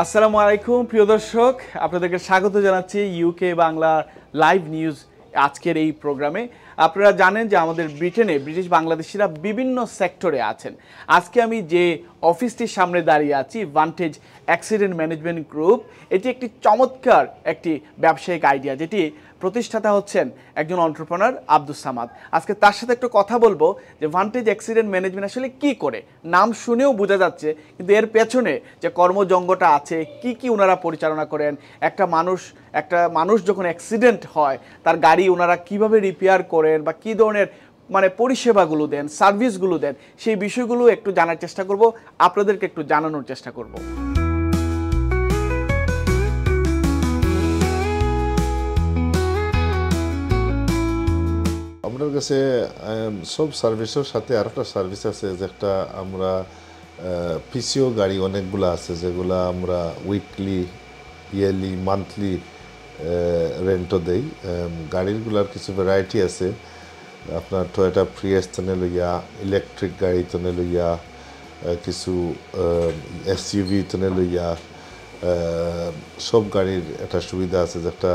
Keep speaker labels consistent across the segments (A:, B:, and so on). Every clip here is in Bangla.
A: আসসালামু আলাইকুম প্রিয় দর্শক, আপনাদেরকে স্বাগত জানাচ্ছি ইউকে বাংলা লাইভ নিউজ আজকের এই প্রোগ্রামে। আপনারা জানেন যে আমাদের ব্রিটিশ বাংলাদেশিরা বিভিন্ন সেক্টরে আছেন। আজকে আমি যে অফিসটির সামনে দাঁড়িয়ে আছি, ভান্টেজ অ্যাক্সিডেন্ট ম্যানেজমেন্ট গ্রুপ, এটি একটি চমৎকার একটি ব্যবসায়িক আইডিয়া, যেটি প্রতিষ্ঠাতা হচ্ছেন একজন এন্টারপ্রেনার আব্দুস সামাদ। আজকে তার সাথে একটু কথা বলবো যে ভান্টেজ অ্যাক্সিডেন্ট ম্যানেজমেন্ট আসলে কি করে। নাম শুনেও বোঝা যাচ্ছে, কিন্তু এর পেছনে যে কর্মজঙ্গটা আছে, কি ওনারা পরিচালনা করেন, একটা মানুষ যখন অ্যাক্সিডেন্ট হয় তার গাড়ি ওনারা কিভাবে রিপেয়ার করেন বা কী ধরনের পরিষেবাগুলো দেন, সার্ভিসগুলো দেন, সেই বিষয়গুলো একটু জানার চেষ্টা করব, আপনাদেরকে একটু জানানোর চেষ্টা করব।
B: আপনার কাছে সব সার্ভিসের সাথে আর একটা সার্ভিস আছে, যে একটা আমরা পিসিও গাড়ি অনেকগুলো আছে, যেগুলো আমরা উইকলি, ইয়ারলি, মান্থলি রেন্টও দেই। গাড়িগুলোর কিছু ভ্যারাইটি আছে, আপনার টয়োটা প্রিয়াস তনে লইয়া, ইলেকট্রিক গাড়ি তনে লইয়া, কিছু এসইউভি তনে লইয়া, সব গাড়ির একটা সুবিধা আছে, যেটা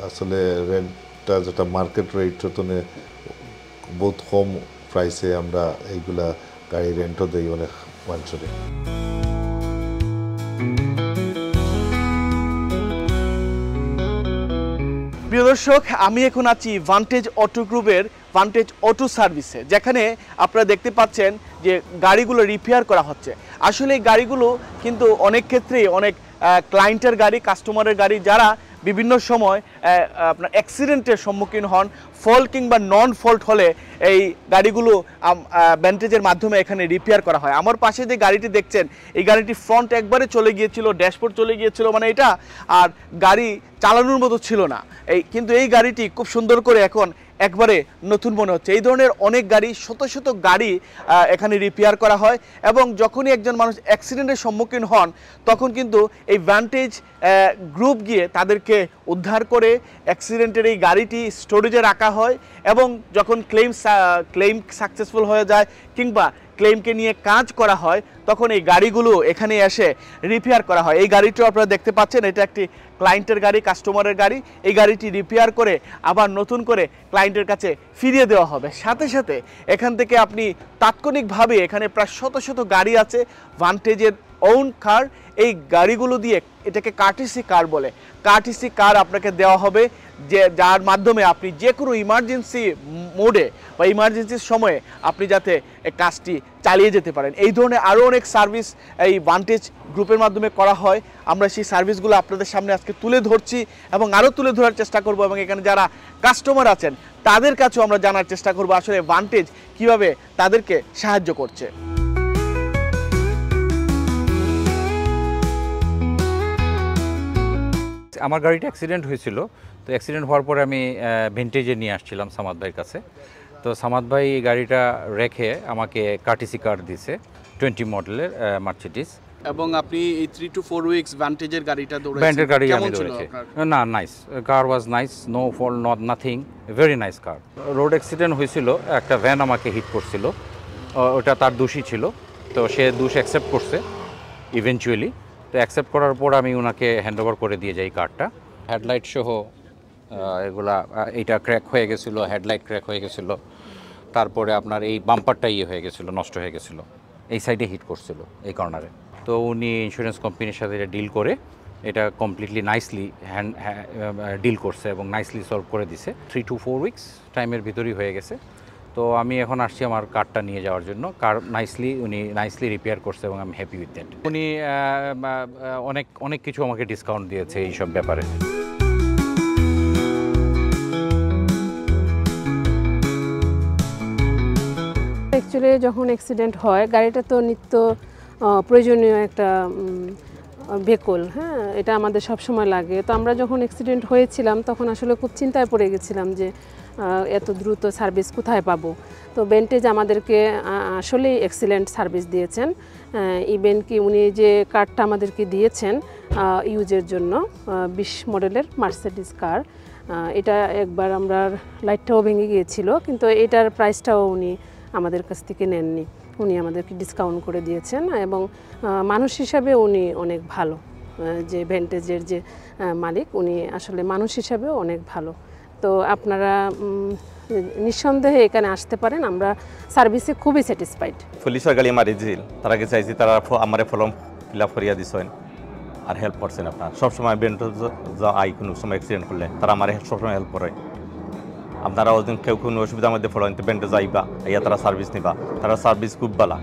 B: আসলে রেন্টটা যেটা মার্কেট রেট তনে বহুত কম প্রাইসে আমরা এইগুলা গাড়ি রেন্টও দেই অনেক মানুষের।
A: প্রিয় দর্শক, আমি এখন আছি ভান্টেজ অটো গ্রুপের ভান্টেজ অটো সার্ভিসে, যেখানে আপনারা দেখতে পাচ্ছেন যে গাড়িগুলো রিপেয়ার করা হচ্ছে। আসলে এই গাড়িগুলো কিন্তু অনেক ক্ষেত্রেই অনেক ক্লায়েন্টের গাড়ি, কাস্টমারের গাড়ি, যারা বিভিন্ন সময় আপনার অ্যাক্সিডেন্টের সম্মুখীন হন। ফল্ট কিংবা নন ফল্ট হলে এই গাড়িগুলো ভান্টেজের মাধ্যমে এখানে রিপেয়ার করা হয়। আমার পাশে যে গাড়িটি দেখছেন, এই গাড়িটি ফ্রন্ট একবারে চলে গিয়েছিল, ড্যাশবোর্ড চলে গিয়েছিল, এটা আর গাড়ি চালানোর মতো ছিল না। কিন্তু এই গাড়িটি খুব সুন্দর করে এখন একবারে নতুন মনে হচ্ছে। এই ধরনের অনেক গাড়ি, শত গাড়ি এখানে রিপেয়ার করা হয়, এবং যখনই একজন মানুষ অ্যাক্সিডেন্টের সম্মুখীন হন তখন কিন্তু এই ভান্টেজ গ্রুপ গিয়ে তাদেরকে উদ্ধার করে অ্যাক্সিডেন্টের এই গাড়িটি স্টোরেজে রাখা হয়, এবং যখন ক্লেম সাকসেসফুল হয়ে যায় কিংবা ক্লেমকে নিয়ে কাজ করা হয়, তখন এই গাড়িগুলো এখানে এসে রিপেয়ার করা হয়। এই গাড়িটিও আপনারা দেখতে পাচ্ছেন, এটা একটি ক্লায়েন্টের গাড়ি, কাস্টমারের গাড়ি। এই গাড়িটি রিপেয়ার করে আবার নতুন করে ক্লায়েন্টের কাছে ফিরিয়ে দেওয়া হবে। সাথে সাথে এখান থেকে আপনি তাৎক্ষণিকভাবে, এখানে প্রায় শত গাড়ি আছে ভান্টেজের ওন কার, এই গাড়িগুলো দিয়ে, এটাকে কার্টিসি কার বলে, কার্টিসি কার আপনাকে দেওয়া হবে, যার মাধ্যমে আপনি যে কোনো ইমার্জেন্সি মোডে বা ইমার্জেন্সির সময়ে আপনি যাতে কাজটি চালিয়ে যেতে পারেন। এই ধরনের আরও অনেক সার্ভিস এই ভান্টেজ গ্রুপের মাধ্যমে করা হয়। আমরা সেই সার্ভিসগুলো আপনাদের সামনে আজকে তুলে ধরছি এবং আরও তুলে ধরার চেষ্টা করব, এবং এখানে যারা কাস্টমার আছেন তাদের কাছেও আমরা জানার চেষ্টা করব আসলে ভান্টেজ কিভাবে তাদেরকে সাহায্য করছে।
C: আমার গাড়িটা অ্যাক্সিডেন্ট হয়েছিল, তো অ্যাক্সিডেন্ট হওয়ার পরে আমি ভিন্টেজে নিয়ে আসছিলাম সামাদ ভাইয়ের কাছে। তো সামাদ ভাই এই গাড়িটা রেখে আমাকে কার্টিসি কার দিয়েছে, 20 মডেলের মার্সিডিজ।
A: এবং আপনি এই 3 to 4 উইকস ভান্টেজের গাড়িটা দৌড়াচ্ছেন,
C: ব্যান্ডের গাড়ি আমি দৌড়েছি। না, nice car, was nice, no fault, not nothing, very nice car. Road accident হয়েছিল, একটা ভ্যান আমাকে হিট করছিল, ওটা তার দোষী ছিল, তো সে দোষ অ্যাকসেপ্ট করছে ইভেনচুয়ালি। তো অ্যাকসেপ্ট করার পর আমি ওনাকে হ্যান্ড ওভার করে দিয়ে যাই কারটা। হেডলাইট সহ এগুলা, এইটা ক্র্যাক হয়ে গেছিলো, হেডলাইট ক্র্যাক হয়ে গেছিলো, তারপরে আপনার এই বাম্পারটা হয়ে গেছিলো, নষ্ট হয়ে গেছিলো, এই সাইডে হিট করছিল এই কর্নারে। তো উনি ইন্স্যুরেন্স কোম্পানির সাথে ডিল করে এটা কমপ্লিটলি নাইসলি ডিল করছে এবং নাইসলি সলভ করে দিছে। 3 to 4 উইকস টাইমের ভিতরেই হয়ে গেছে। তো আমি এখন আসছি আমার কারটা নিয়ে যাওয়ার জন্য। কার উনি নাইসলি রিপেয়ার করছে এবং আমি হ্যাপি উইথ দ্যাট। উনি অনেক কিছু আমাকে ডিসকাউন্ট দিয়েছে এইসব ব্যাপারে।
D: অ্যাকচুয়ালি যখন অ্যাক্সিডেন্ট হয়, গাড়িটা তো নিত্য প্রয়োজনীয় একটা ভেহিকল, হ্যাঁ, এটা আমাদের সব সময় লাগে। তো আমরা যখন অ্যাক্সিডেন্ট হয়েছিলাম তখন আসলে খুব চিন্তায় পড়ে গেছিলাম যে এত দ্রুত সার্ভিস কোথায় পাবো। তো ভান্টেজ আমাদেরকে আসলেই এক্সিলেন্ট সার্ভিস দিয়েছেন। ইভেন কি উনি যে কারটা আমাদেরকে দিয়েছেন ইউজের জন্য, 20 মডেলের মার্সিডিজ কার, এটা একবার আমরা লাইটটাও ভেঙে গিয়েছিল, কিন্তু এটার প্রাইসটাও উনি আমাদের কাছ থেকে নেননি। উনি আমাদেরকে ডিসকাউন্ট করে দিয়েছেন এবং মানুষ হিসাবে উনি অনেক ভালো। যে ভ্যান্টেজের যে মালিক উনি আসলে মানুষ হিসাবেও অনেক ভালো। তো আপনারা নিঃসন্দেহে এখানে আসতে পারেন, আমরা সার্ভিসে খুবই স্যাটিসফাইড।
E: পুলিশের গাড়ি মারি দিছিল, তার আগে চাইছি তারা আমার ফর্ম ফিল আপ করিয়া দিছেন আর হেল্প করছেন। আপনার সবসময় ভ্যান্টেজ আই কোনো সময় অ্যাক্সিডেন্ট করলে তারা আমার সবসময় হেল্প করে। আপনারা ওদিন কেউ কোনো অসুবিধার মধ্যে পড়েন তো ভ্যান্টেজ আইবা, আইয়া তারা সার্ভিস নিবা, তারা সার্ভিস খুব ভালো।